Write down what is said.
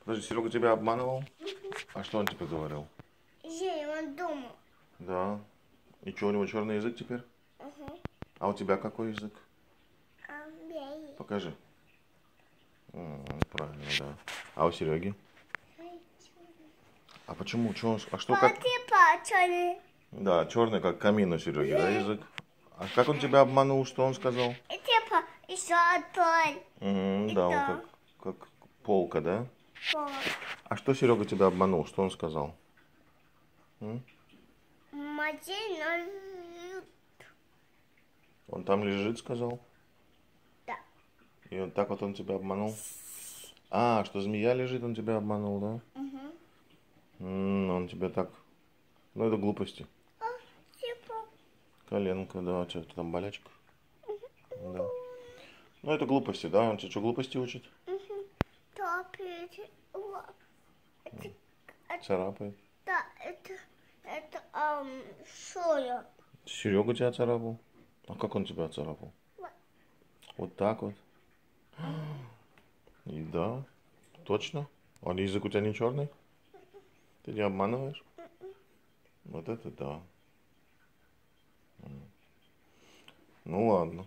Подожди, Серега тебя обманывал? А что он тебе говорил? Он дома. Да. И что, у него черный язык теперь? Угу. А у тебя какой язык? Белый. Покажи. Правильно, да. А у Сереги? А почему? Че он... А что как? Черный. Да, черный как камин у Сереги, да, язык? А как он тебя обманул, что он сказал? Еще один. Да, он как полка, да? Пол. А что Серега тебя обманул, что он сказал? Магазин. Он там лежит, сказал? Да. И вот так вот он тебя обманул? А, что змея лежит, он тебя обманул, да? Он тебя так... Ну, это глупости. Коленка, да. Что, ты там болячка? Да. Ну, это глупости, да? Он тебе что, глупости учит? Царапает. Да, это соя. Серега тебя царапал? А как он тебя царапал? Вот так вот. И да, точно. А язык у тебя не черный? Ты не обманываешь? Вот это да. Ну ладно.